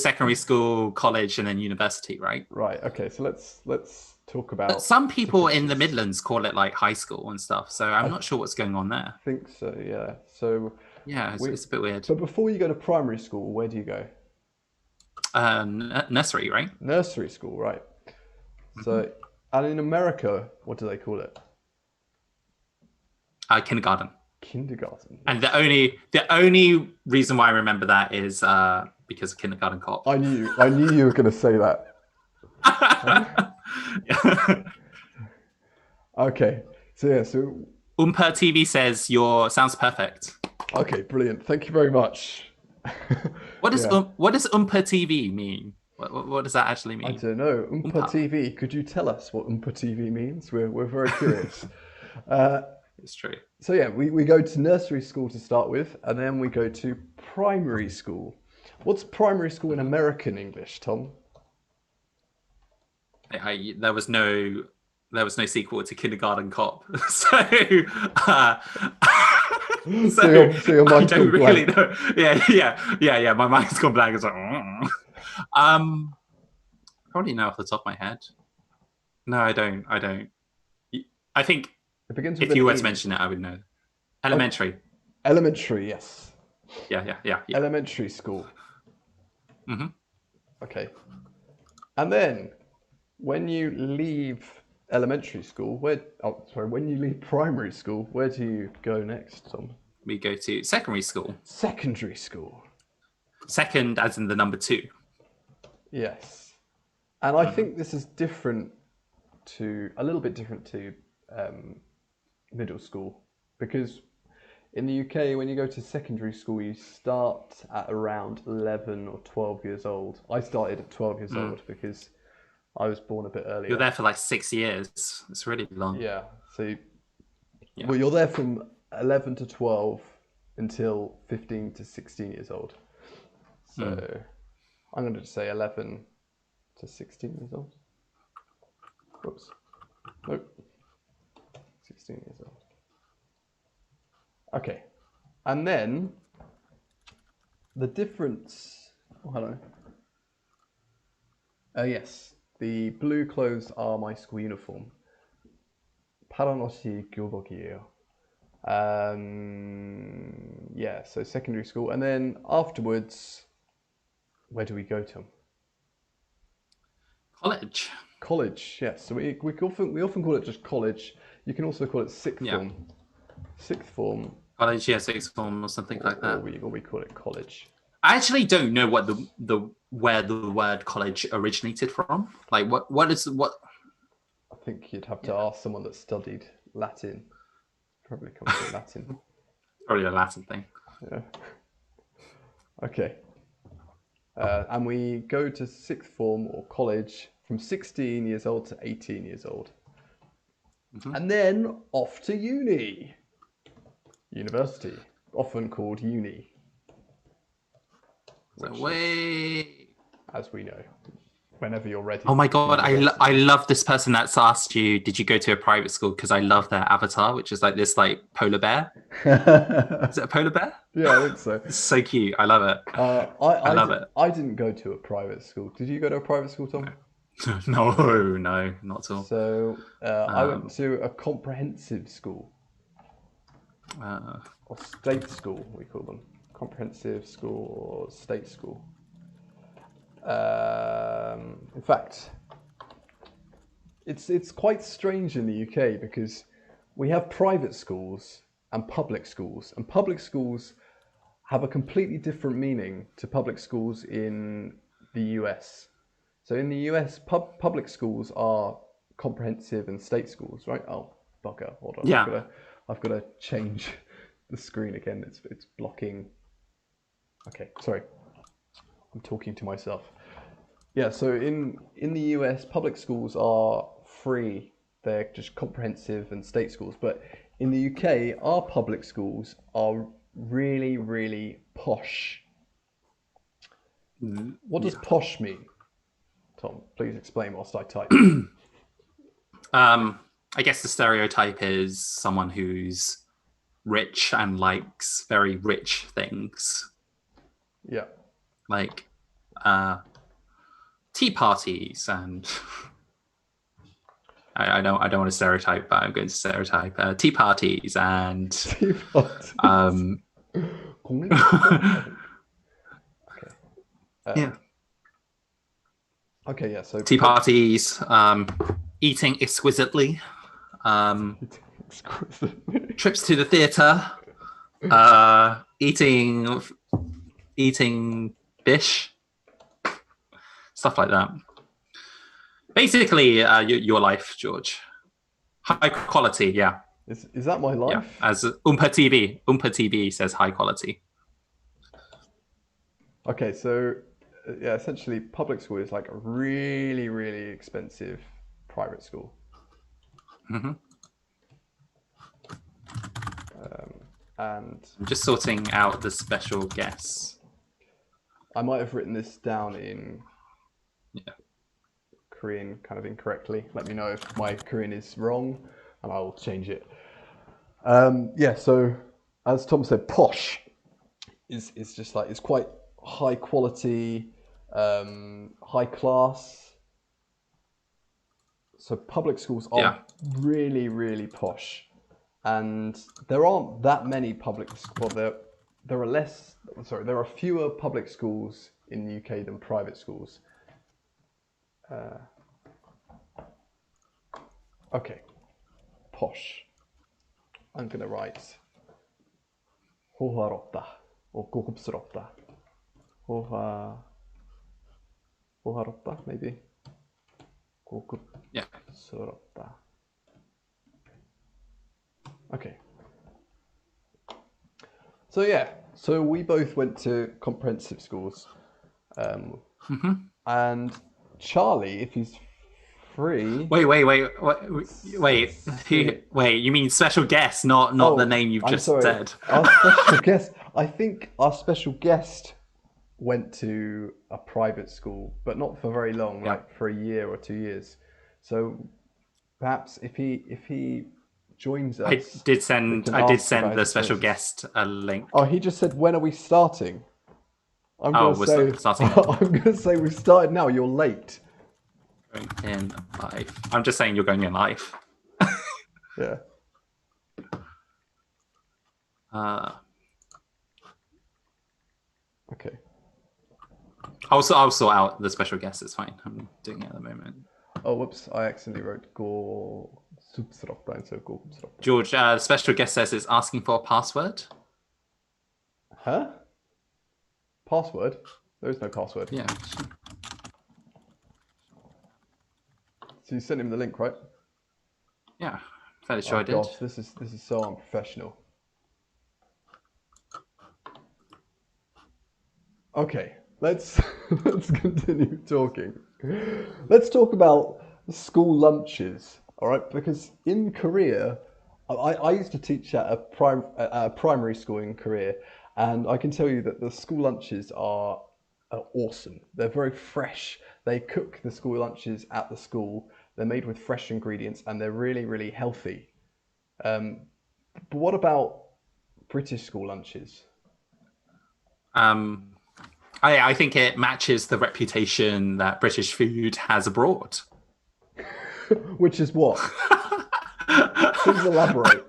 secondary school, college, and then university, right? Right. Okay. So let's talk about Some people in the differences. Midlands call it like high school and stuff. So I'm I not sure what's going on there. think so. Yeah. So Yeah, we. it's a bit weird. But before you go to primary school, where do you go? Nursery, right? Nursery school, right? Mm-hmm. So, and in America, what do they call it? Kindergarten. Kindergarten. And Yes. the only reason why I remember that is because of Kindergarten Cop. I knew you were going to say that. Okay. So yeah. So Umpa TV says your sounds perfect. okay, brilliant. Thank you very much. Yeah. What does Umpa TV mean? What does that actually I mean? don't know. Oompa Umpa. TV. Could you tell us what Oompa TV means? We're very curious. Uh, It's true. so yeah, we go to nursery school to start with, and then we go to primary school. What's primary school in American English, Tom? There was no sequel to Kindergarten Cop, so uh, so So your I mind's don't gone really blank. know. Yeah. My mind's gone blank. It's like, um, probably know off the top of my head. No, I don't. I don't. I think It begins with if an you were to E. mention it, I would know. Okay. Elementary. Elementary, yes. Yeah. Elementary school. Hmm. Okay. And then when you leave elementary school, when you leave primary school, where do you go next, Tom? We go to secondary school. Secondary school. Second, as in the number two. Yes. And I Hmm. think this is a little bit different to middle school, because in the UK, when you go to secondary school, you start at around 11 or 12 years old. I started at 12 years Mm. old because I was born a bit You're earlier. there for like 6 years. It's really long. Yeah. So, Yeah. well, you're there from 11 to 12 until 15 to 16 years old. So, Mm. I'm going to say 11 to 16 years old. Whoops. Nope. 16 years old. Okay. And then the difference. Oh, hello. Yes. The blue clothes are my school uniform. 파란 교복이에요. Yeah, so secondary school. And then afterwards, where do we go to? College. College, yes. So we often call it just college. You can also call it sixth Yeah. form. Sixth form, College, yeah, sixth form or something like that. or we call it college. I actually don't know what the where the word college originated from. Like what is what I think you'd have to ask someone that studied Latin. Probably comes from Latin. probably a Latin thing. Yeah. Okay. And we go to sixth form or college from 16 years old to 18 years old. Mhm. And then off to uni. University, often called uni, So which is, wait. as we know, whenever you're ready. Oh my god, university. I love this person that's asked you, did you go to a private school? Because I love their avatar, which is like this like polar bear. Is it a polar bear? Yeah, I think so. It's so cute. I love it. I love it. I didn't go to a private school. Did you go to a private school, Tom? No, no, not at all. So I went to a comprehensive school, or state school, we call them. Comprehensive school or state school. In fact, it's quite strange in the UK because we have private schools and public schools, and public schools have a completely different meaning to public schools in the US. So in the US, public schools are comprehensive and state schools, right? Oh, bugger! Hold on, Yeah. I've got to change the screen again. It's blocking. Okay, sorry. I'm talking to myself. Yeah, so in the US, public schools are free. They're just comprehensive and state schools. But in the UK, our public schools are really, really posh. What does posh mean? Tom, please explain whilst I type. I guess the stereotype is someone who's rich and likes very rich things. Yeah. Like tea parties and I don't want to stereotype, but I'm going to stereotype tea parties and Tea parties. 공립? Okay. yeah, Okay, yeah. So tea parties, eating exquisitely, trips to the theatre, eating fish, stuff like that. Basically, your life, George. High quality, yeah. Is that my life? Yeah, as Oompa TV says, high quality. Okay, so yeah, essentially, public school is like a really, really expensive private school. Mm-hmm. And I'm just sorting out the special guests. I might have written this down in Yeah. Korean kind of incorrectly. Let me know if my Korean is wrong and I'll change it. Yeah, so as Tom said, posh is just like, it's quite high quality, high class. So public schools are really, really posh. And there aren't that many there are fewer public schools in the UK than private schools. Okay, posh. I'm gonna write 호화롭다 or 고급스럽다. 호화롭다 maybe. 고급스럽다. Okay. So yeah, so we both went to comprehensive schools, and Charlie, if he's free. Wait. You mean special guest, not the name you've just said? Our special guest. I think our special guest went to a private school, but not for very long, like for a year or 2 years. So perhaps if he joins us, I did send the special guest a link. Oh, he just said, "When are we starting?" We're starting. I'm going to say we started now. You're late. Going in live. I'm just saying you're going in live. Yeah. Okay. I'll sort out the special guest. It's fine. I'm doing it at the moment. Oh, whoops! I accidentally wrote 고급스럽다 instead of 고급스럽다. George, the special guest says it's asking for a password. Huh? Password? There is no password. Yeah. So you sent him the link, right? Yeah, fairly sure I did. Gosh, this is so unprofessional. Okay, let's continue talking. Let's talk about school lunches, all right? Because in Korea, I used to teach at a primary school in Korea, and I can tell you that the school lunches are awesome. They're very fresh. They cook the school lunches at the school. They're made with fresh ingredients, and they're really, really healthy. But what about British school lunches? I think it matches the reputation that British food has abroad. Which is what? Please elaborate.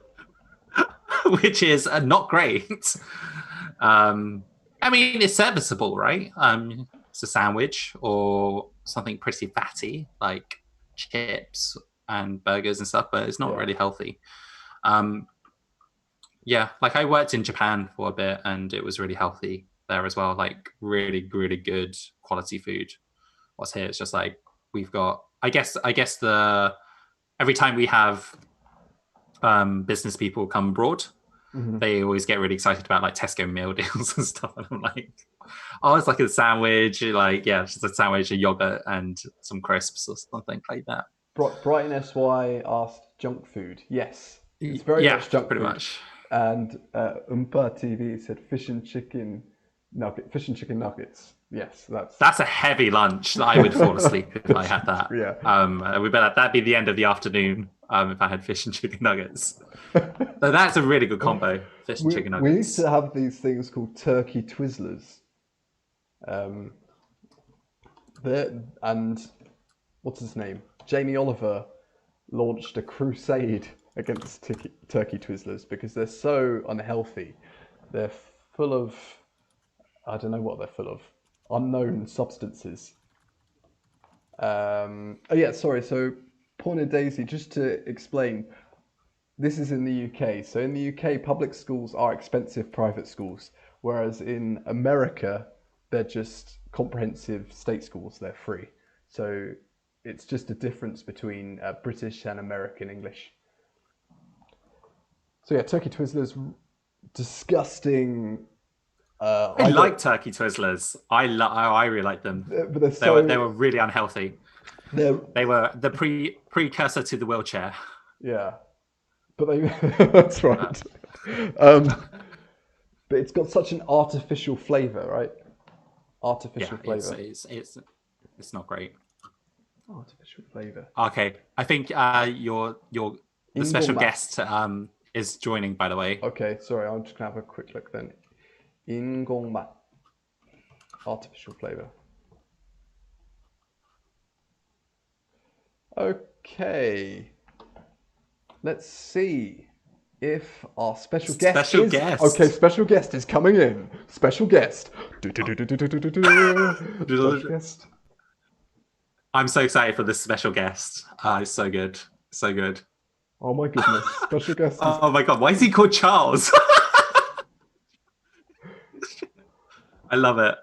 Which is not great. I mean, it's serviceable, right? It's a sandwich or something pretty fatty, like chips and burgers and stuff, but it's not really healthy. Like I worked in Japan for a bit, and it was really healthy there as well. Like really, really good quality food. What's here? It's just like we've got. I guess every time we have business people come abroad, they always get really excited about like Tesco meal deals and stuff. And I'm like, oh, it's like a sandwich, it's just a sandwich, a yogurt, and some crisps or something like that. Brighton SY asked junk food. Yes, it's very much junk pretty food. Much. And Oompa TV said fish and chicken nuggets. Yes, that's a heavy lunch. I would fall asleep if I had that. Yeah. That'd be the end of the afternoon if I had fish and chicken nuggets. So that's a really good combo. Fish and chicken nuggets. We used to have these things called turkey Twizzlers. And what's his name? Jamie Oliver launched a crusade against turkey Twizzlers because they're so unhealthy. They're full of, I don't know what they're full of, unknown substances. Oh yeah, sorry. So Porn and Daisy, just to explain, this is in the UK. So in the UK, public schools are expensive private schools, whereas in America, they're just comprehensive state schools. They're free. So it's just a difference between British and American English. So yeah, turkey Twizzlers, disgusting. I like turkey Twizzlers. I really like them. But they were really unhealthy. They were the precursor to the wheelchair. Yeah, but they that's right. But it's got such an artificial flavor, right? Artificial flavor. It's not great. Artificial flavor. Okay, I think the special guest is joining, by the way. Okay, sorry, I'm just gonna have a quick look then. Ingongma. Artificial flavor. Okay. Let's see if our special guest Okay, special guest is coming in. Special guest. Special guest. I'm so excited for this special guest. It's so good. So good. Oh my goodness. Special guest. Oh my god, why is he called Charles? I love it.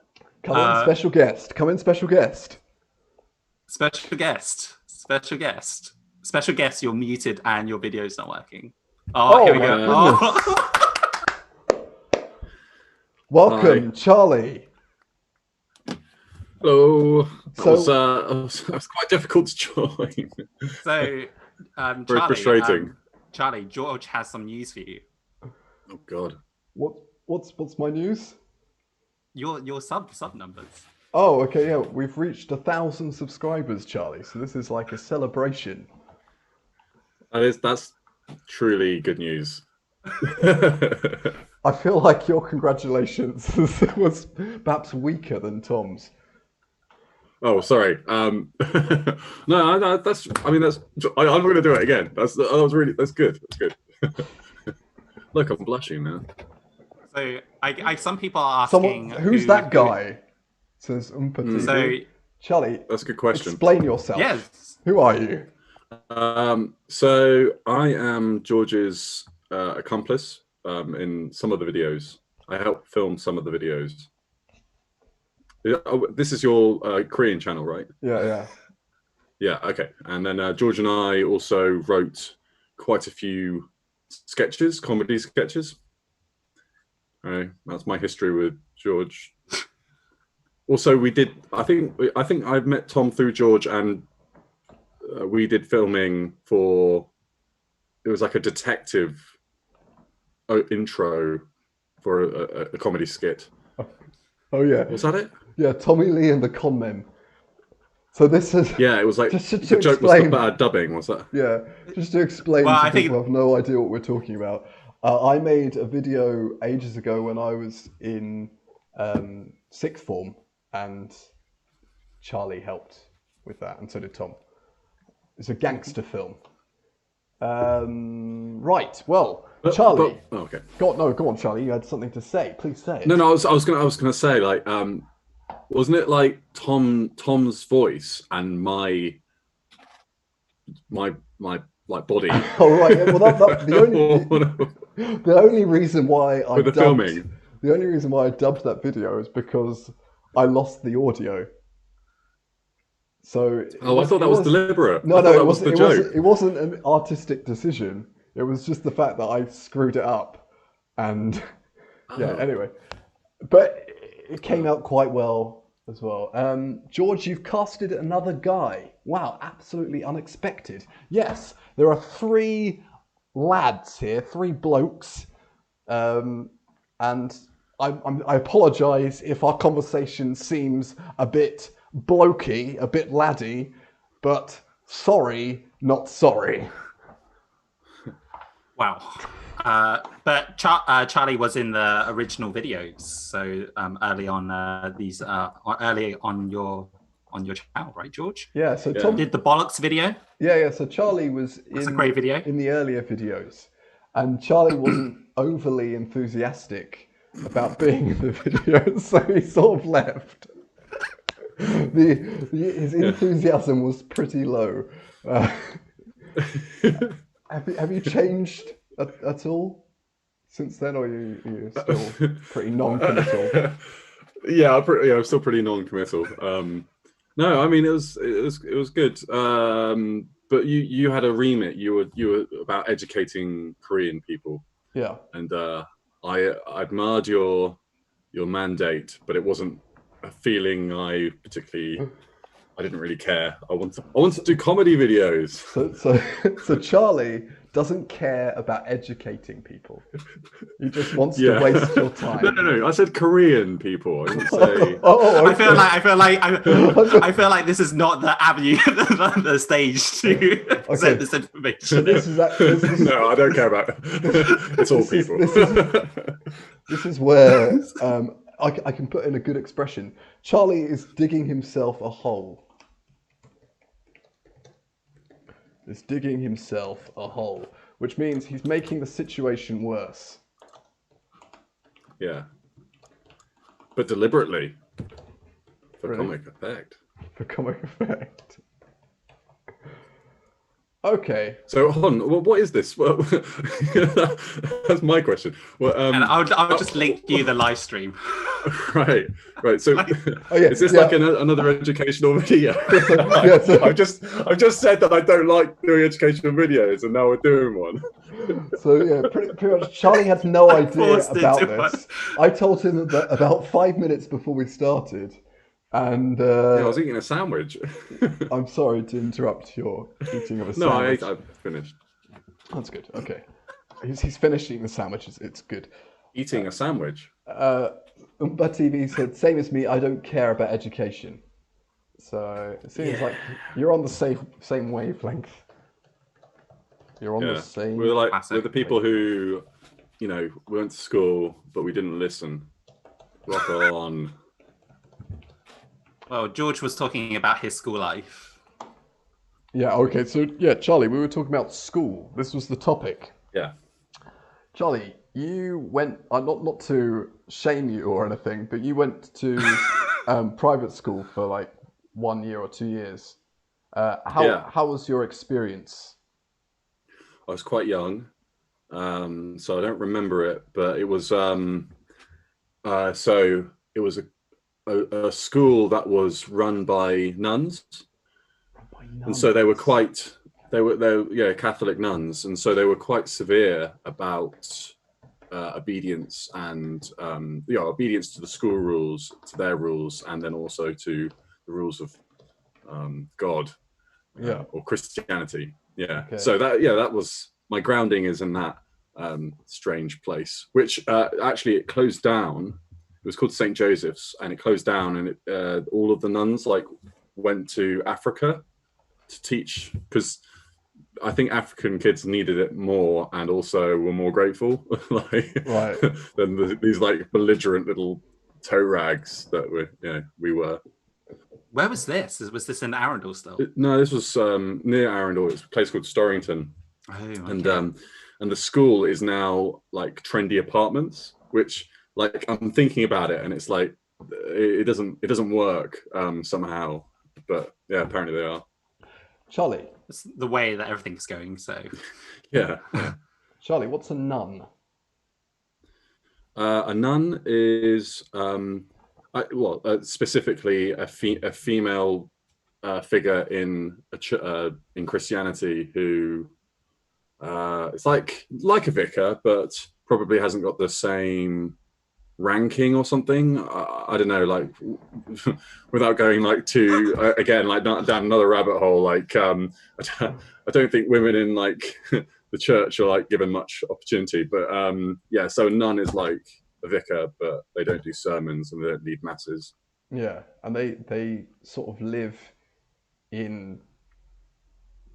Come in, special guest. Come in, special guest. Special guest. Special guest. Special guest, you're muted and your video's not working. Oh, here we go. Welcome, hi. Charlie. Hello. It was quite difficult to join. So, very frustrating. Charlie, George has some news for you. Oh God. What's my news? Your sub numbers. Oh, okay, yeah. We've reached 1,000 subscribers, Charlie. So this is like a celebration. That's truly good news. I feel like your congratulations was perhaps weaker than Tom's. Oh, sorry. No, I'm not going to do it again. That's good. That's good. Look, I'm blushing now. So, some people are asking, who's that guy? Says Umpa. So, Charlie, that's a good question. Explain yourself. Yes. Who are you? So I am George's accomplice in some of the videos. I helped film some of the videos. This is your Korean channel, right? Yeah. Yeah, okay. And then George and I also wrote quite a few sketches, comedy sketches. That's my history with George. Also, we did. I think I've met Tom through George, and we did filming for. It was like a detective intro for a comedy skit. Oh yeah. Was that it? Yeah, Tommy Lee and the Con Men. So this is. Yeah, it was like the joke was about dubbing. Was that? Yeah, just to explain to people who have no idea what we're talking about. I made a video ages ago when I was in sixth form, and Charlie helped with that, and so did Tom. It's a gangster film. Right. Well, Charlie. Okay. Go on, Charlie. You had something to say. Please say it. No. I was gonna say, like, wasn't it like Tom's voice and my like body? Oh right. Yeah, well, the only reason why I dubbed that video is because I lost the audio. So I thought that was deliberate. No, it wasn't. It wasn't an artistic decision. It was just the fact that I screwed it up, and yeah. Anyway, but it came out quite well as well. George, you've casted another guy. Wow, absolutely unexpected. Yes, there are 3 lads here, 3 blokes, and I apologise if our conversation seems a bit blokey, a bit laddie, but sorry, not sorry. Wow. But Charlie was in the original videos, so early on your on your channel, right, George? Yeah, so Yeah. Tom Did the bollocks video? Yeah, so Charlie was It's a great video. in the earlier videos, and Charlie wasn't overly enthusiastic about being in the videos, so he sort of left. His enthusiasm was pretty low. Have you changed at all since then, or you're still pretty non-committal? Yeah, I'm still pretty non-committal. No, I mean it was good. But you had a remit. You were about educating Korean people. Yeah. And I admired your mandate, but it wasn't a feeling I didn't really care. I want to do comedy videos. So Charlie doesn't care about educating people. He just wants to waste your time. No. I said Korean people. I didn't say. Okay. I feel like this is not the avenue, the stage to present this information. So this is No, I don't care about. It's all people. This is where I can put in a good expression. Charlie is digging himself a hole. Is digging himself a hole, which means he's making the situation worse. Yeah. But deliberately. For Really? comic effect. For comic effect. Okay. So, Hon, what is this? Well, that's my question. Well, And I'll just link you the live stream. Right. So, is this like another educational video? I've just said that I don't like doing educational videos, and now we're doing one. So yeah, pretty much. Charlie had no idea about this. I told him about 5 minutes before we started, and I was eating a sandwich. I'm sorry to interrupt your eating of a sandwich. No, I finished. That's good. Okay, he's finished eating the sandwich. It's good. Eating a sandwich. Umba TV said, "Same as me. I don't care about education." So it seems like you're on the same wavelength. You're on the same. We're the people who, we went to school but we didn't listen. Rock on. Well, George was talking about his school life. Yeah. Okay. So yeah, Charlie, we were talking about school. This was the topic. Yeah. Charlie, you went. Not to shame you or anything, but you went to private school for like 1 year or 2 years. How was your experience? I was quite young, so I don't remember it. But it was so it was a school that was run by nuns. And so they were Catholic nuns, and so they were quite severe about obedience and obedience to the school rules, to their rules, and then also to the rules of God, or Christianity. Yeah. Okay. So that was my grounding is in that strange place, which actually it closed down. It was called St. Joseph's, and it closed down, and all of the nuns went to Africa to teach, because I think African kids needed it more and also were more grateful than these belligerent little toe rags that we were. Where was this? Was this in Arundel still? No, this was near Arundel. It's a place called Storrington. Oh, okay. And the school is now trendy apartments, which I'm thinking about it, and it's it doesn't work somehow. But yeah, apparently they are. Charlie, it's the way that everything's going. So yeah. Charlie, what's a nun? A nun is specifically a female figure in Christianity who it's like a vicar, but probably hasn't got the same ranking or something. I don't know, without going to again down another rabbit hole. I don't think women in the church are given much opportunity. But so a nun is like a vicar, but they don't do sermons and they don't lead masses. Yeah, and they sort of live in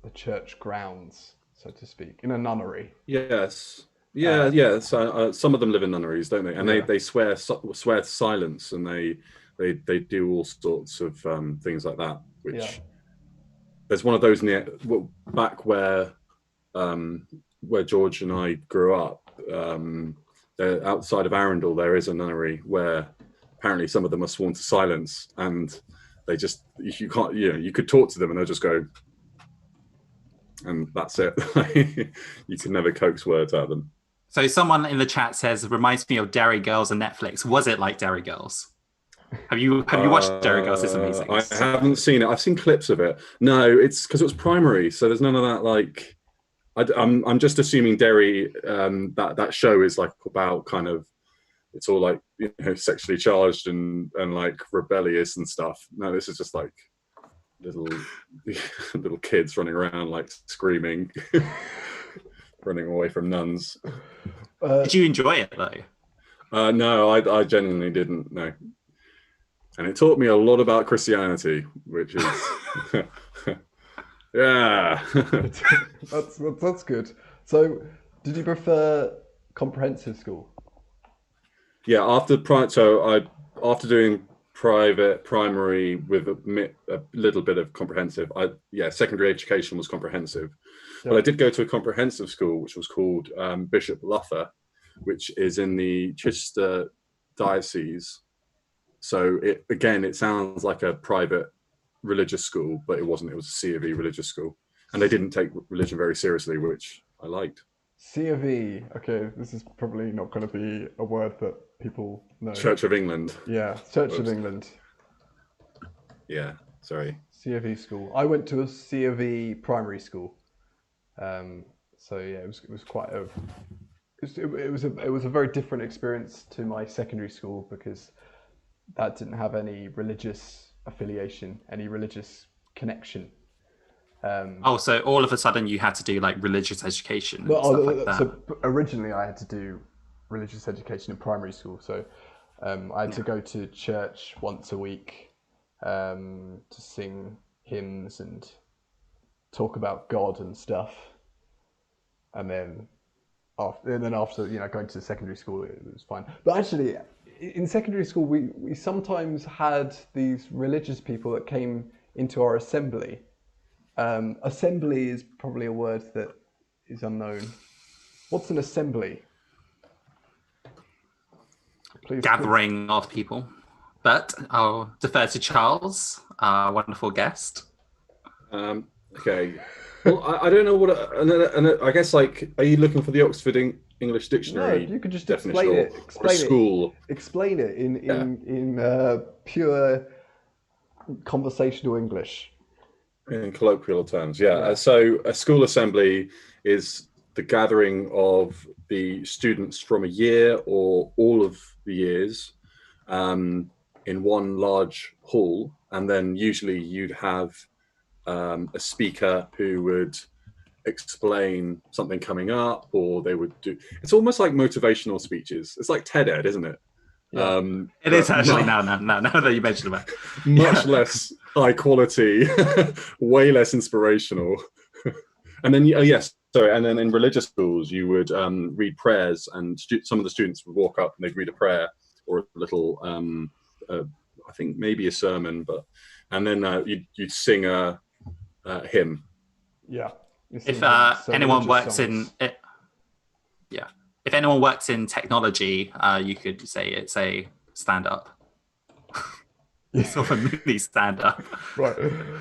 the church grounds, so to speak, in a nunnery. Yes. Yeah. So some of them live in nunneries, don't they? And they swear silence, and they do all sorts of things like that. Which Yeah. there's one of those back where George and I grew up. Outside of Arundel, there is a nunnery where apparently some of them are sworn to silence, and they just you can't you could talk to them and they'll just go, and that's it. You can never coax words out of them. So someone in the chat says, reminds me of Derry Girls and Netflix. Was it like Derry Girls? Have you watched Derry Girls? It's amazing. I haven't seen it. I've seen clips of it. No, it's because it was primary, so there's none of that. Like, I'm just assuming Derry. That show is like about kind of, it's all like sexually charged and like rebellious and stuff. No, this is just like little kids running around like screaming, running away from nuns. Did you enjoy it though? No, I genuinely didn't. No. And it taught me a lot about Christianity, which is, yeah. that's good. So, did you prefer comprehensive school? Yeah, after doing private primary with a little bit of comprehensive, secondary education was comprehensive. Yeah. But I did go to a comprehensive school, which was called Bishop Luther, which is in the Chichester Diocese. So it sounds like a private religious school, but it wasn't. It was a C of E religious school, and they didn't take religion very seriously, which I liked. C of E. Okay, this is probably not going to be a word that people know. Church of England. Yeah, Church of England. Yeah, sorry. C of E school. I went to a C of E primary school. So yeah, it was quite a. It was a very different experience to my secondary school because that didn't have any religious affiliation, any religious connection. So all of a sudden you had to do like religious education and stuff like that. So originally I had to do religious education in primary school. So I had to go to church once a week to sing hymns and talk about God and stuff. And then after going to secondary school, it was fine. But actually, in secondary school, we sometimes had these religious people that came into our assembly. Assembly is probably a word that is unknown. What's an assembly? Please, gathering of people. But I'll defer to Charles, our wonderful guest. Okay. Well, I don't know what. I guess like, are you looking for the Oxford English Dictionary? No, you could just explain it. Explain it in pure conversational English. In colloquial terms, yeah. So a school assembly is the gathering of the students from a year or all of the years in one large hall, and then usually you'd have a speaker who would explain something coming up, or they would do. It's almost like motivational speeches. It's like TED Ed, isn't it? Yeah. It is actually now that you mention it. Much less high quality, way less inspirational. And then and then in religious schools you would read prayers, and some of the students would walk up and they'd read a prayer or a little, I think maybe a sermon, and then you'd sing a hymn. Yeah. If anyone works songs. If anyone works in technology, you could say it's a stand-up. Sort of a mini stand-up. Right.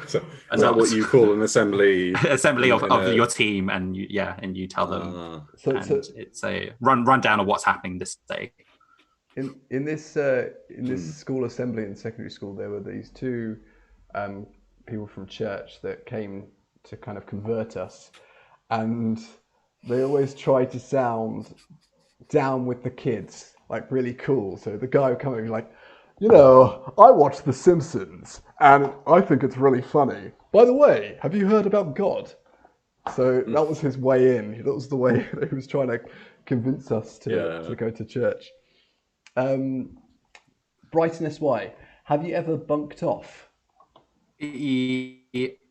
So is that what you call an assembly? Assembly of your team, and you tell them. It's a rundown of what's happening this day. In this school assembly in secondary school, there were these two people from church that came to kind of convert us, and they always try to sound down with the kids, like really cool. So the guy coming like, I watch The Simpsons and I think it's really funny. By the way, have you heard about God? So that was his way in. That was the way that he was trying to convince us to go to church. Brighton SY, have you ever bunked off?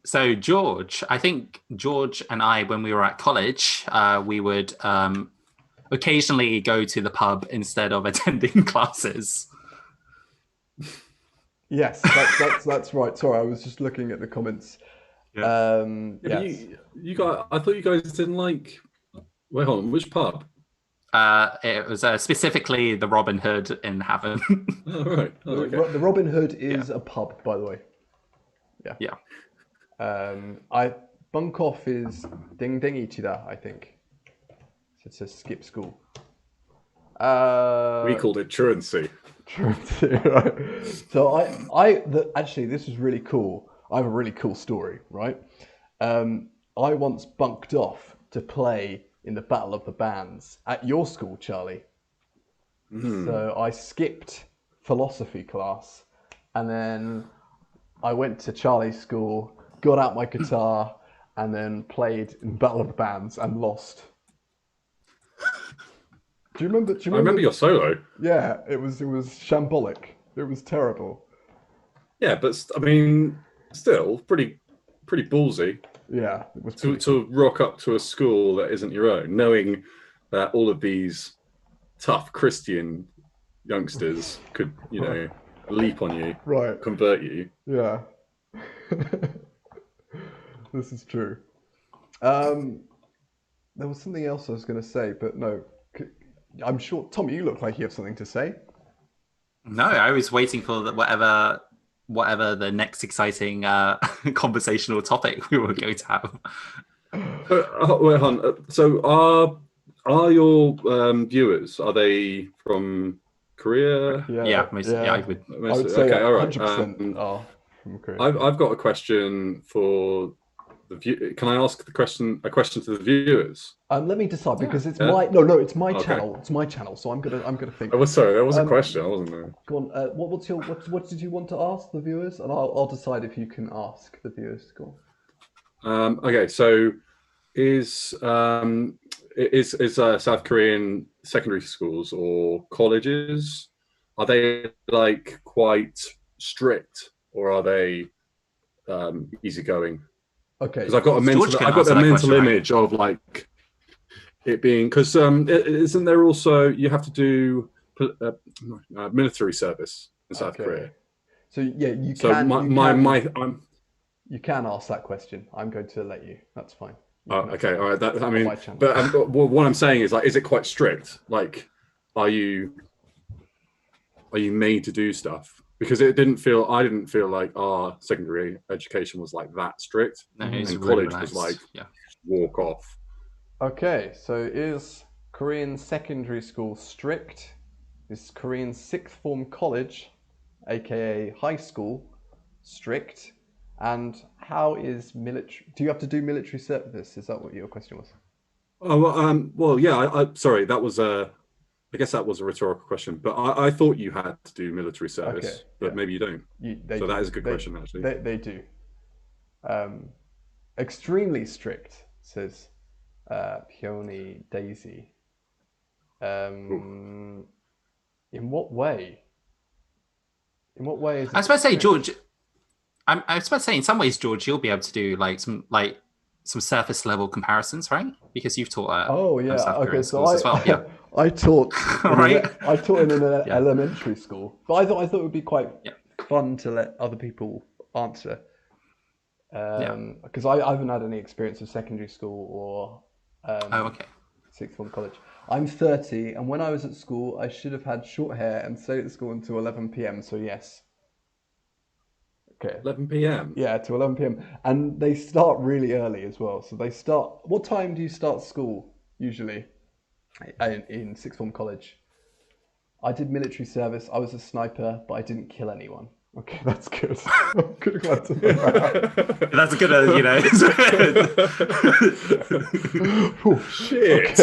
So George and I, when we were at college, we would occasionally go to the pub instead of attending classes. Yes, that's right. Sorry, I was just looking at the comments. Yeah. Yeah, but Yes. you guys, I thought you guys didn't like. Wait, hold on. Which pub? It was specifically the Robin Hood in Havant. Oh, right. Oh, okay. The Robin Hood is a pub, by the way. Yeah. I Bunk Off is Ding Ding Ichida, I think. So it says skip school. We called it truancy. Right. So actually this was really cool. I have a really cool story, right? I once bunked off to play in the Battle of the Bands at your school, Charlie. So I skipped philosophy class, and then I went to Charlie's school, got out my guitar, and then played in Battle of the Bands and lost. Do you remember? I remember your solo. Yeah, it was shambolic. It was terrible. Yeah, but I mean, still pretty ballsy Yeah, it was pretty to rock up to a school that isn't your own, knowing that all of these tough Christian youngsters could, leap on you, right. convert you. Yeah. This is true. There was something else I was going to say, but no. I'm sure, Tom, you look like you have something to say. No, I was waiting for whatever the next exciting conversational topic we were going to have. Wait, hon. So are your viewers, are they from Korea? Yeah, I would. I would say okay, all right. 100% are from Korea. I've got a question for the view. Can I ask a question to the viewers? Let me decide because it's Yeah. it's my Okay. channel. It's my channel, so I'm gonna think. I was sorry, that was a question. I wasn't there. Go on. What did you want to ask the viewers? And I'll decide if you can ask the viewers. Go on. Okay, so is South Korean secondary schools or colleges, are they like quite strict, or are they easygoing? Okay. Because I've got the mental image of like it being, because isn't there also, you have to do military service in South Korea? So yeah, you So can. You can ask that question. I'm going to let you. That's fine. Okay, all right. That, I mean, my channel. but what I'm saying is, like, is it quite strict? Like, are you made to do stuff? Because I didn't feel like our secondary education was like that strict, No, and it's college really was nice. like walk off. Okay, so is Korean secondary school strict? Is Korean sixth form college, aka high school, strict? And how is military? Do you have to do military service? Is that what your question was? Oh, well, yeah. Sorry, that was I guess that was a rhetorical question, but I thought you had to do military service, but maybe you don't. So that is a good question, actually. They do. Extremely strict, says Peony Daisy. In what way? In what way is it I was about to say, strict? George. I was about to say, in some ways, George, you'll be able to do some surface level comparisons, right? Because you've taught South Korean schools as well. Yeah. I taught Right. I taught in an elementary school, but I thought it would be quite fun to let other people answer. Because I haven't had any experience of secondary school or sixth form college. I'm 30, and when I was at school, I should have had short hair and stayed at school until 11 p.m. So yes. Okay. 11 p.m. Yeah, to 11 p.m. And they start really early as well. So they start. What time do you start school usually? In sixth form college. I did military service. I was a sniper, but I didn't kill anyone. Okay, that's good. I'm glad to know that. That's a good, Oh shit!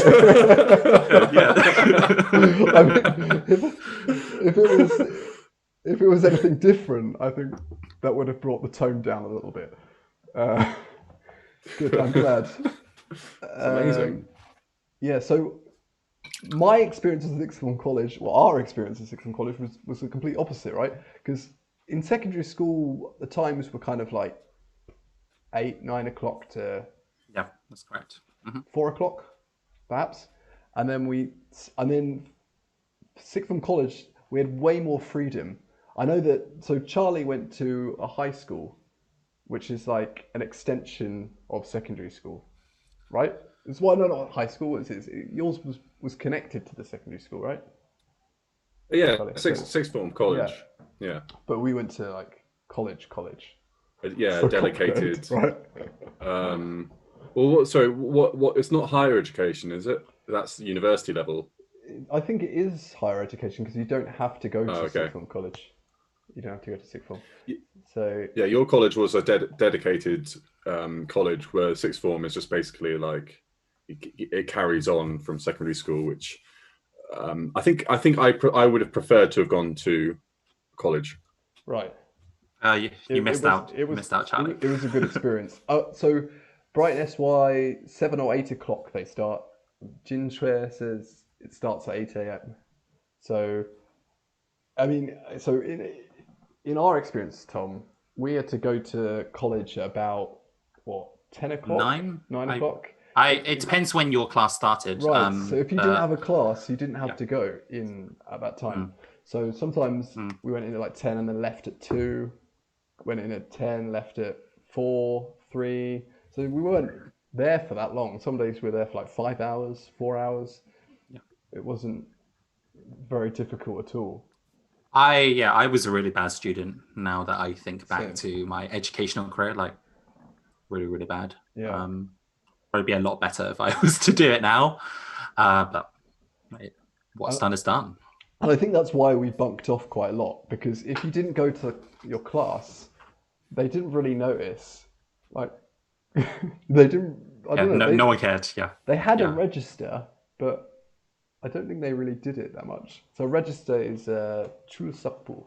I mean, if it was anything different, I think that would have brought the tone down a little bit. Good, I'm glad. Amazing. Yeah, so my experience at sixth form college, well, our experience at sixth form college was the complete opposite, right? Because in secondary school, the times were kind of like 8, 9 o'clock to that's correct. 4 o'clock, perhaps, and then sixth form college we had way more freedom. I know that. So Charlie went to a high school, which is like an extension of secondary school, right? It's why not high school. Yours was connected to the secondary school, right? Yeah, Charlie, sixth form college. Yeah, but we went to like college. yeah, So dedicated. right? Well, sorry, what? It's not higher education, is it? That's university level. I think it is higher education because you don't have to go to okay. sixth form college. You don't have to go to sixth form. So Yeah, your college was a dedicated college, where sixth form is just basically like it carries on from secondary school, which I think I would have preferred to have gone to college. right. You missed out. You missed out, Charlie. It was a good experience. So Brighton SY 7 or 8 o'clock they start. Jinshui says it starts at 8 a.m. So, I mean, so in our experience, Tom, we had to go to college at about what 10 o'clock, 9 o'clock. It depends when your class started. Right. So if you didn't have a class, you didn't have to go in at that time. So sometimes we went in at like 10 and then left at 2. Went in at 10, left at 4, 3. So we weren't there for that long. Some days we were there for like 5 hours, 4 hours. Yeah. It wasn't very difficult at all. I was a really bad student. Now that I think back Same. to my educational career, like really, really bad. Yeah. Probably be a lot better if I was to do it now. But what's done is done. And I think that's why we bunked off quite a lot, because if you didn't go to your class, they didn't really notice. Like, they didn't. I don't know. No one cared. Yeah. They had a register, but I don't think they really did it that much. So register is Chusapu.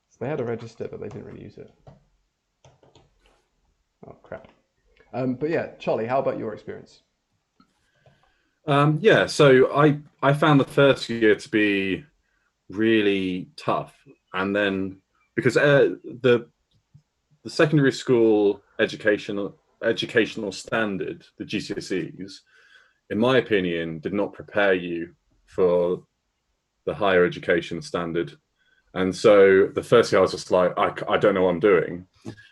So they had a register, but they didn't really use it. Oh crap. But yeah, Charlie, how about your experience? Yeah, so I found the first year to be really tough, and then because the secondary school educational standard, the GCSEs, in my opinion, did not prepare you for the higher education standard. And so the first year I was just like, I don't know what I'm doing.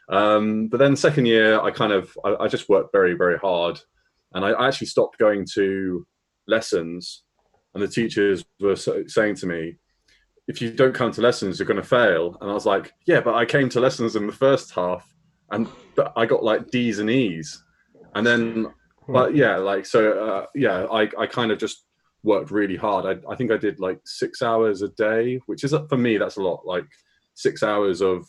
But then second year, I just worked very, very hard. And I actually stopped going to lessons. And the teachers were saying to me, if you don't come to lessons, you're going to fail. And I was like, yeah, but I came to lessons in the first half and I got like D's and E's. And then, but yeah, like, so yeah, I kind of just worked really hard. I think I did like 6 hours a day, which is, for me, that's a lot, like 6 hours of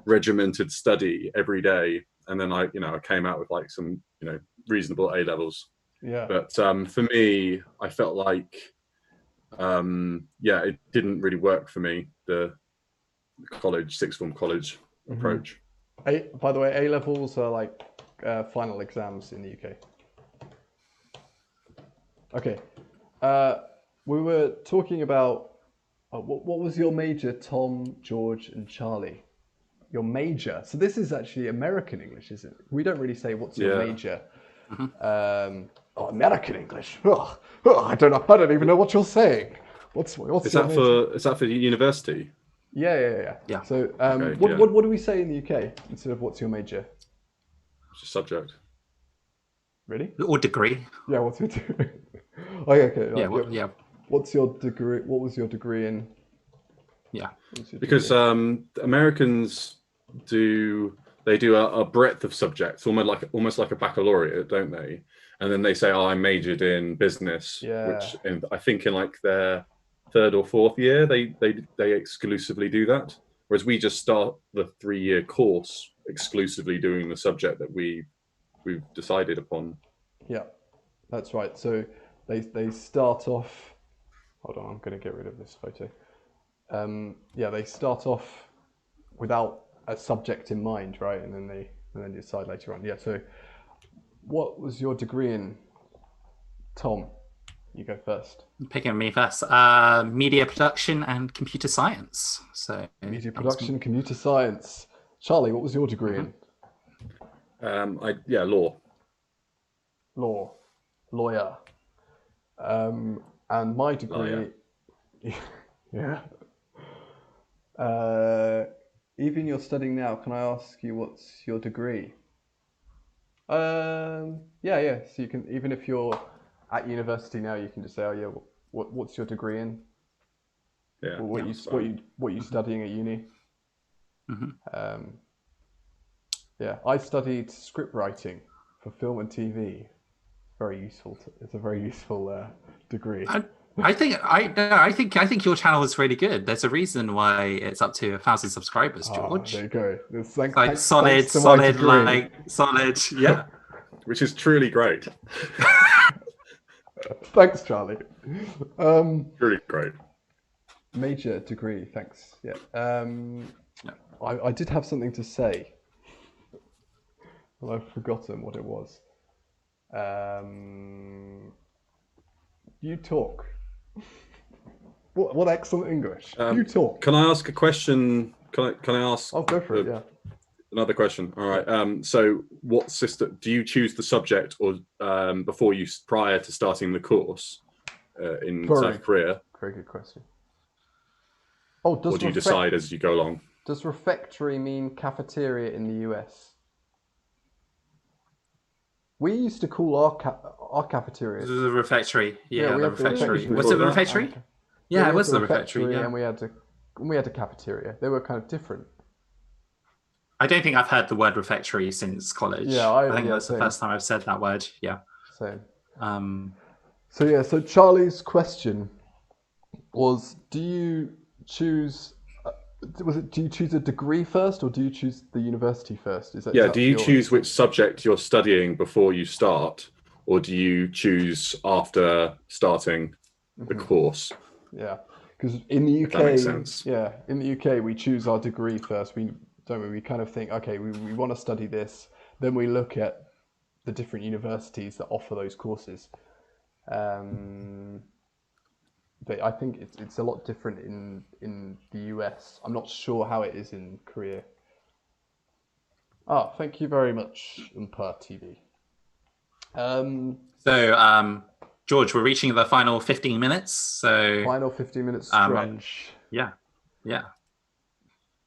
regimented study every day. And then I came out with like some, reasonable A levels. Yeah. But for me, I felt like, it didn't really work for me, the college, sixth form college approach. By the way, A levels are like final exams in the UK. Okay. We were talking about what was your major, Tom, George, and Charlie? Your major. So this is actually American English, isn't it? We don't really say what's your major. American English. I don't even know what you're saying. What's is that major? Is that for university? Yeah. So Okay, what do we say in the UK instead of what's your major? It's a subject. Really? Or degree. Yeah. What's your degree? Okay. Yeah. What's your degree? What was your degree in? Yeah. Because Americans do a breadth of subjects, almost like a baccalaureate, don't they? And then they say, "Oh, I majored in business," which I think in like their third or fourth year they exclusively do that. Whereas we just start the 3-year course exclusively doing the subject that we've decided upon. Yeah, that's right. So they start off. Hold on, I'm going to get rid of this photo. They start off without a subject in mind, right? And then they decide later on. Yeah. So, what was your degree in, Tom? You go first. Picking me first. Media production and computer science. So media production, computer science. Charlie, what was your degree in? Law. Lawyer. And my degree. Yeah. Even you're studying now, can I ask you what's your degree? Yeah. So you can, even if you're at university now, you can just say, oh yeah, what's your degree in? Yeah. Or what Yeah, you studying at uni? Mhm. Yeah, I studied script writing for film and TV. Very useful. It's a very useful degree. I think I think your channel is really good. There's a reason why it's up to 1,000 subscribers, George. There you go. Like solid, thanks to my solid, degree. like solid. Yeah. Which is truly great. Thanks, Charlie. Truly great. Major degree. Thanks. Yeah. Yeah. I did have something to say, and I've forgotten what it was. You talk. What excellent English. You talk. Can I ask a question? Can I ask? I'll go for it. Yeah. Another question. All right. So, what system do you choose the subject, or prior to starting the course in South Korea, Very good question. Oh, or do you decide as you go along? Does refectory mean cafeteria in the US? We used to call our cafeteria. The refectory. Yeah, we the had the refectory. refectory. Was it the refectory? Yeah, it was the refectory. Yeah. And we had a cafeteria. They were kind of different. I don't think I've heard the word refectory since college. Yeah, I think that's the first time I've said that word. Yeah. Same. So Charlie's question was: do you choose? Do you choose a degree first, or do you choose the university first? Do you choose which subject you're studying before you start, or do you choose after starting the course? Yeah, because in the UK, that makes sense. Yeah, in the UK we choose our degree first. We kind of think, okay, we want to study this, then we look at the different universities that offer those courses. But I think it's a lot different in the US. I'm not sure how it is in Korea. Thank you very much, Umpa TV. George, we're reaching the final 15 minutes. So final 15 minutes stretch. Yeah.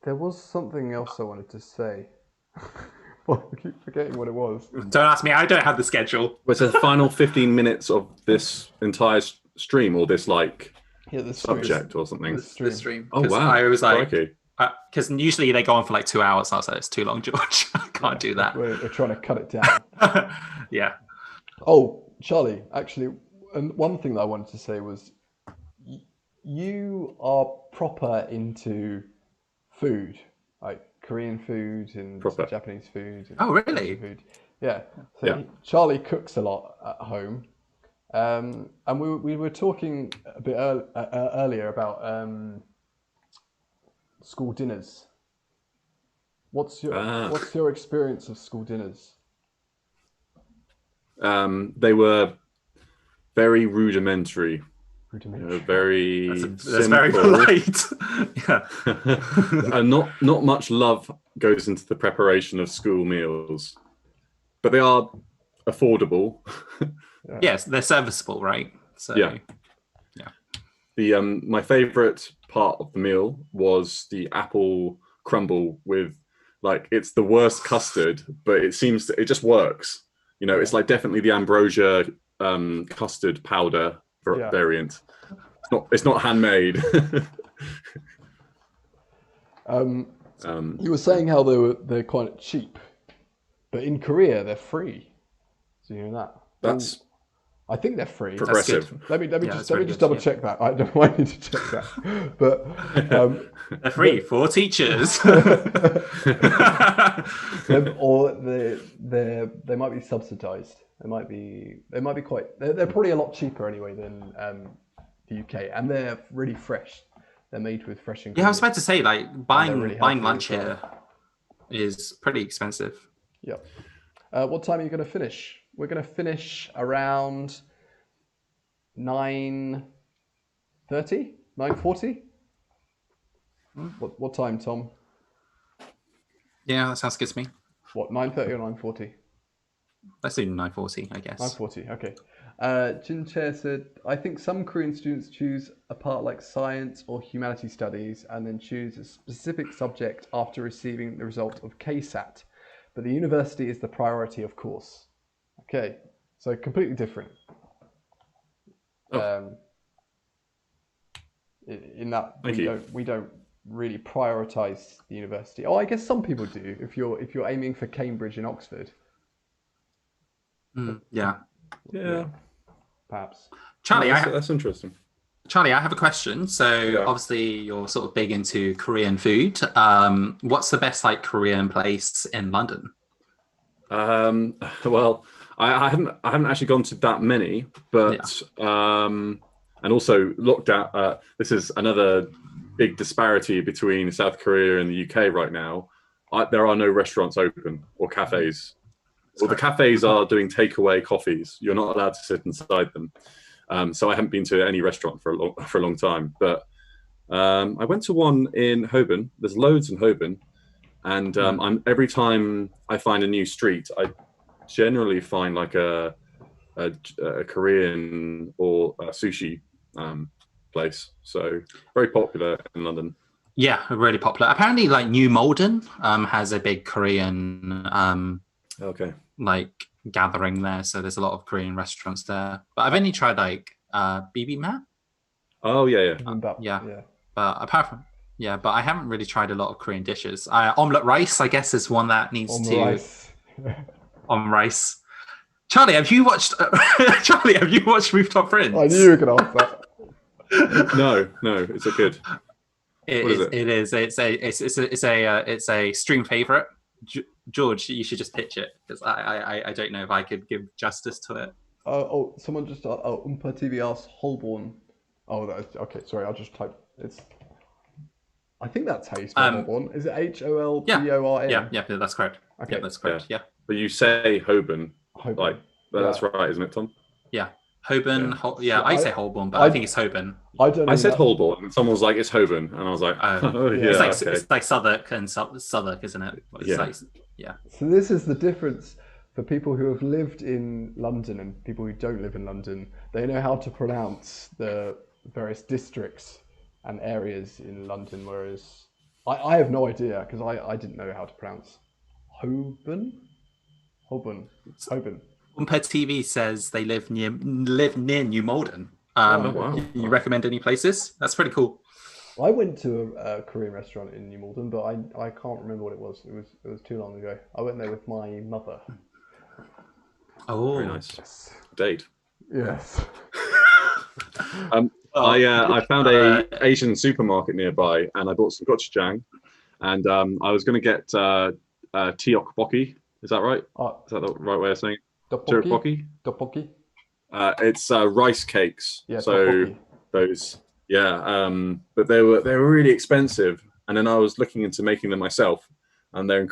There was something else I wanted to say. I keep forgetting what it was. Don't ask me. I don't have the schedule. Was the final 15 minutes of this entire stream, or this subject or something? The stream. Oh wow! I was like, because usually they go on for like 2 hours. I was like, it's too long, George. I can't do that. We're trying to cut it down. Yeah. Oh, Charlie, actually, one thing that I wanted to say was, you are proper into food, like Korean food and Japanese food. And really? Food. Yeah. So Charlie cooks a lot at home, and we were talking a bit earlier about school dinners. What's your experience of school dinners? They were very rudimentary. Very that's very polite. Yeah. And not much love goes into the preparation of school meals, but they are affordable. Yes, they're serviceable, right? So yeah. The my favorite part of the meal was the apple crumble with, like, it's the worst custard, but it just works. It's like definitely the ambrosia custard powder variant. It's not handmade. You were saying how they're quite cheap, but in Korea they're free. So you know that. That's. I think they're free. Progressive. Let me just double check that. I don't want you to check that, but they're free for teachers. Or they might be subsidised. They might be quite. They're probably a lot cheaper anyway than the UK, and they're really fresh. They're made with fresh ingredients. Yeah, I was about to say, like, buying lunch here is pretty expensive. Yep. What time are you going to finish? We're going to finish around 9:30, 9:40. What time, Tom? Yeah, that sounds good to me. What, 9:30 or 9:40? Let's do 9:40, I guess. 9:40. Okay. Jin Chair said, I think some Korean students choose a part like science or humanity studies and then choose a specific subject after receiving the result of KSAT. But the university is the priority, of course. Okay, so completely different. Oh. In that Thank you. we don't really prioritize the university. Oh, I guess some people do if you're aiming for Cambridge and Oxford, Yeah. Yeah. perhaps. Charlie, That's interesting. Charlie, I have a question. So Yeah. obviously you're sort of big into Korean food. What's the best like Korean place in London? Well, I haven't actually gone to that many, but and also looked at this is another big disparity between South Korea and the UK right now. There are no restaurants open or cafes. Well, the cafes are doing takeaway coffees. You're not allowed to sit inside them. So I haven't been to any restaurant for a long time. But I went to one in Holborn. There's loads in Holborn, and every time I find a new street, I generally find like a Korean or a sushi place. So very popular in London. Yeah, really popular. Apparently, like New Malden has a big Korean Okay. like gathering there. So there's a lot of Korean restaurants there. But I've only tried like bibimbap. Oh yeah. Yeah. But apart from but I haven't really tried a lot of Korean dishes. Omelette rice, I guess, is one that needs on rice. Charlie, have you watched? Have you watched Rooftop Prince? I knew you were going to ask that. No, it's a good. It is. It's a stream favorite. George, you should just pitch it because I don't know if I could give justice to it. Someone just Umpa TV asked Holborn. Oh, okay. Sorry, I'll just type. I think that's how you spell Holborn. Is it HOLBORN? Yeah, that's correct. Okay, that's correct. Yeah. But you say Holborn. Holborn. That's right, isn't it, Tom? Yeah. Holborn. I say Holborn, but I think it's Holborn. I said Holborn, and someone was like, "It's Holborn," and I was like, "Oh yeah." It's like Southwark and Southwark, isn't it? So this is the difference for people who have lived in London and people who don't live in London. They know how to pronounce the various districts and areas in London, whereas I have no idea because I didn't know how to pronounce Holborn. Umpa TV says they live near New Malden. Wow. You recommend any places? That's pretty cool. I went to a Korean restaurant in New Malden, but I can't remember what it was. It was too long ago. I went there with my mother. Oh, very nice. Date. Yes. I found a Asian supermarket nearby, and I bought some gochujang, and I was going to get tteokbokki. Is that right? Is that the right way of saying it? Tteokbokki. It's rice cakes. Yeah. So Tteokbokki. those, but they were really expensive, and then I was looking into making them myself, and they're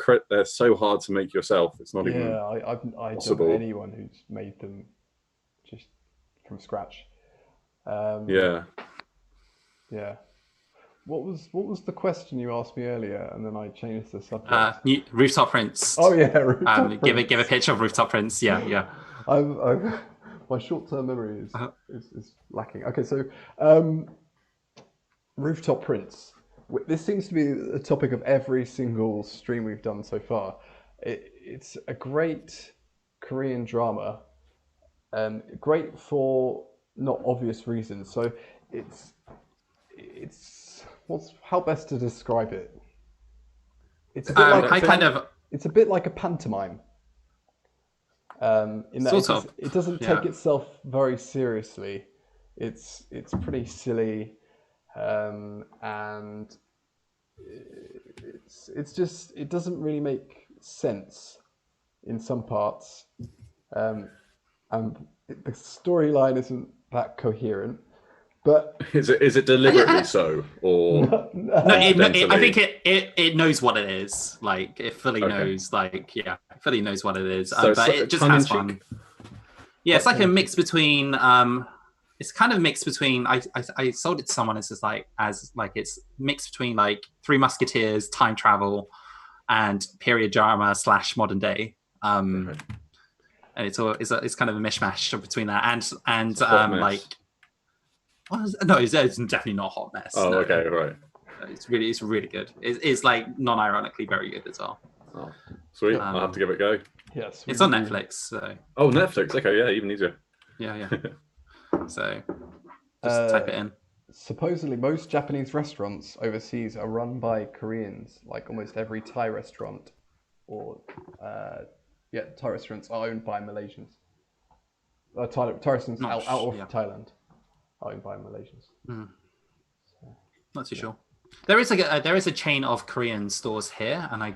so hard to make yourself. It's not even I possible. don't know anyone who's made them just from scratch. Yeah. What was the question you asked me earlier, and then I changed the subject? Rooftop Prince. Oh yeah, Rooftop Prince. Give a picture of Rooftop Prince. Yeah. My short-term memory is lacking. Okay, so Rooftop Prince. This seems to be the topic of every single stream we've done so far. It's a great Korean drama, great for not obvious reasons. So it's how best to describe it? It's a bit it's a bit like a pantomime. In that it doesn't take itself very seriously. It's pretty silly, and it doesn't really make sense in some parts, and the storyline isn't that coherent. But is it deliberately so, or no? I think it knows what it is. Like it fully knows. It fully knows what it is. So but it just has fun. Yeah, it's like a mix between. It's kind of mixed between. I sold it to someone as it's mixed between like Three Musketeers, time travel, and period drama / modern day. and it's kind of a mishmash between that and It's a hot mess. like no, it's definitely not a hot mess. Oh, no. okay, right. It's really good. It's like non-ironically very good as well. Oh, sweet. I'll have to give it a go. Yes, It's on Netflix, so Oh, Netflix. Okay, yeah, even easier. yeah. So just type it in. Supposedly, most Japanese restaurants overseas are run by Koreans. Like almost every Thai restaurant, or Thai restaurants are owned by Malaysians. Thai restaurants out of Thailand are owned by Malaysians. Not too sure. There is a chain of Korean stores here, and I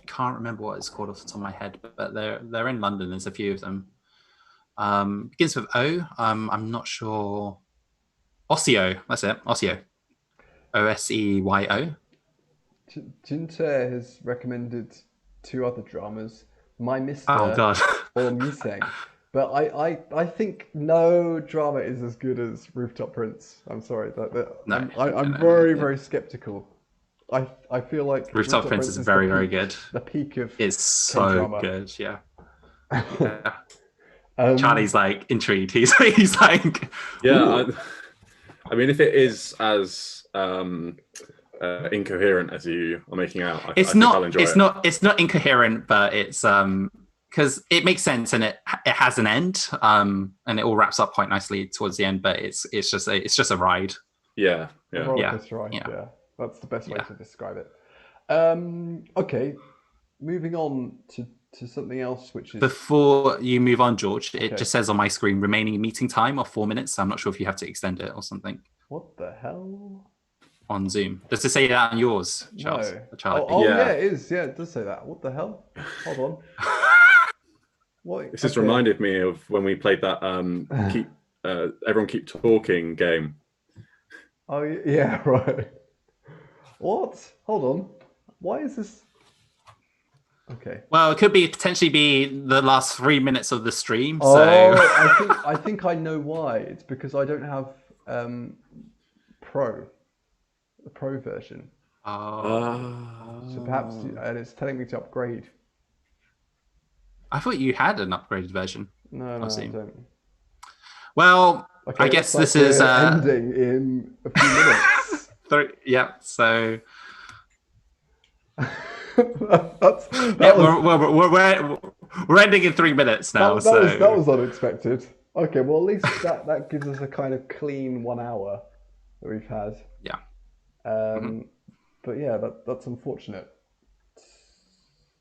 can't remember what it's called off the top of my head, but they're in London. There's a few of them. Begins with O. I'm not sure. Oseo. That's it. Oseo. Oseo. Juntae has recommended 2 other dramas, My Mister Oh God. or Miseng. But I think no drama is as good as Rooftop Prince. I'm sorry. I'm very skeptical. I feel like Rooftop Prince is very, very good. The peak of It's so K-drama. good, yeah. Charlie's like intrigued. He's like, yeah. I mean, if it is as incoherent as you are making out, I think I'll enjoy it. It's not incoherent, but it's because it makes sense and it has an end, and it all wraps up quite nicely towards the end. But it's just a ride. Yeah. Rollercoaster ride. Yeah, that's the best way to describe it. Okay, moving on to something else, which is before you move on, George. It just says on my screen remaining meeting time of 4 minutes. So I'm not sure if you have to extend it or something. What the hell? On Zoom. Does it say that on yours, Charles? No. Charlie? Oh, yeah, it is. Yeah, it does say that. What the hell? Hold on. What? This has reminded me of when we played that everyone keep talking game. Oh yeah, right. What? Hold on. Why is this? Okay. Well, it could potentially be the last 3 minutes of the stream. Oh, So I think I know why. It's because I don't have the Pro version. So perhaps, and it's telling me to upgrade. I thought you had an upgraded version. No, I don't. Well, Okay, I guess like this is ending in a few minutes. So we're ending in 3 minutes now. That was unexpected. Okay, well at least that gives us a kind of clean 1 hour that we've had. Yeah. But yeah, that's unfortunate.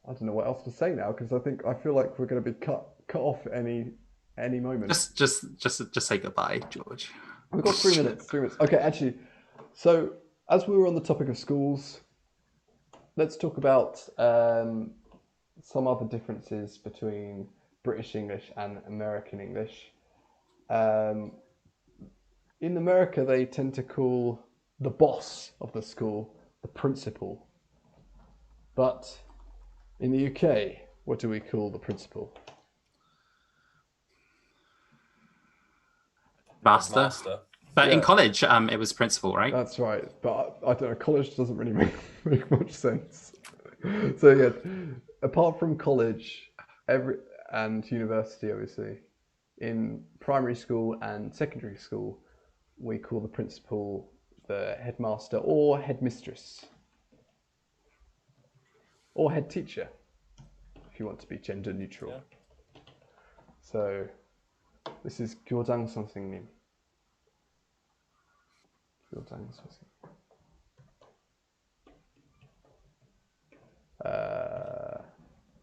I don't know what else to say now because I feel like we're going to be cut off any moment. Just say goodbye, George. We've got 3 minutes. 3 minutes. Okay, actually, so as we were on the topic of schools, let's talk about some other differences between British English and American English. In America, they tend to call the boss of the school the principal. But in the UK, what do we call the principal? Master. But in college, it was principal, right? That's right. But I don't know, college doesn't really make much sense. So yeah, apart from college and university, obviously, in primary school and secondary school, we call the principal the headmaster or headmistress. Or head teacher, if you want to be gender neutral. Yeah. So, this is 교장 선생님. 교장 선생님.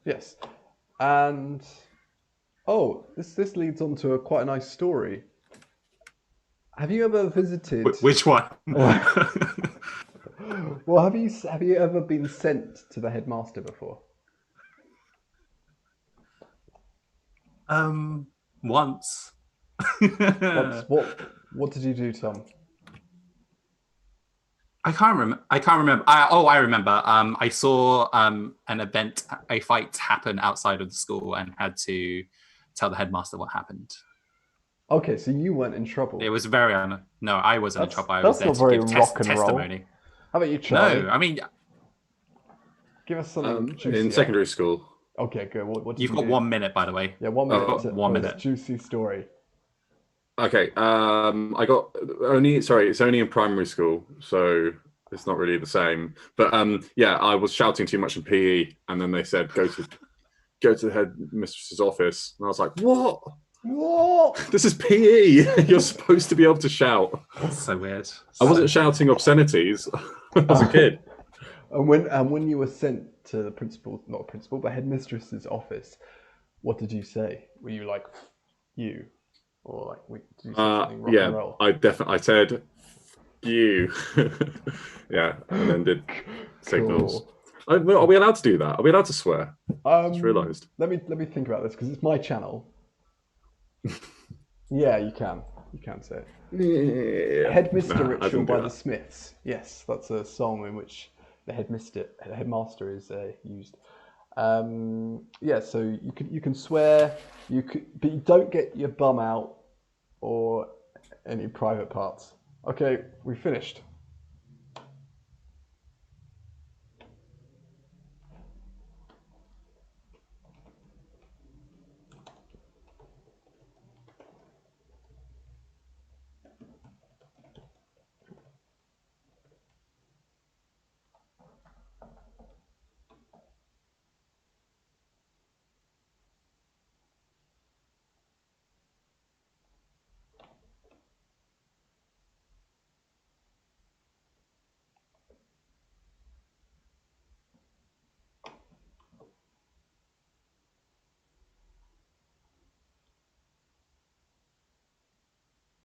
Yes, and this leads on to quite a nice story. Have you ever visited? Which one? Well, have you ever been sent to the headmaster before? Once. What did you do, Tom? I can't remember. I remember. I saw a fight happen outside of the school and had to tell the headmaster what happened. Okay, so you weren't in trouble. It was very no, I wasn't in trouble. I was there to give testimony. How about you, Charlie? No, I mean, give us something in secondary school. Okay, good. What did You've you got do? 1 minute, by the way. Yeah, 1 minute. Oh, to one tell this minute. juicy story. Okay. I got only. Sorry, it's only in primary school, so it's not really the same. But yeah, I was shouting too much in PE, and then they said go to the headmistress's office, and I was like, what? What? This is PE. You're supposed to be able to shout. So weird. I wasn't shouting obscenities. I was a kid. And when you were sent to the principal, not principal, but headmistress's office, what did you say? Were you like, you, or like, did you say something rock and Yeah, roll? I said you. Yeah, and then did signals. Cool. Are we allowed to do that? Are we allowed to swear? Just realised. Let me think about this because it's my channel. Yeah, you can. You can say it. Yeah. Headmister Nah, I Ritual didn't do by the that. Smiths. Yes, that's a song in which the headmaster is used. Yeah, so you can swear, but you don't get your bum out or any private parts. Okay, we finished.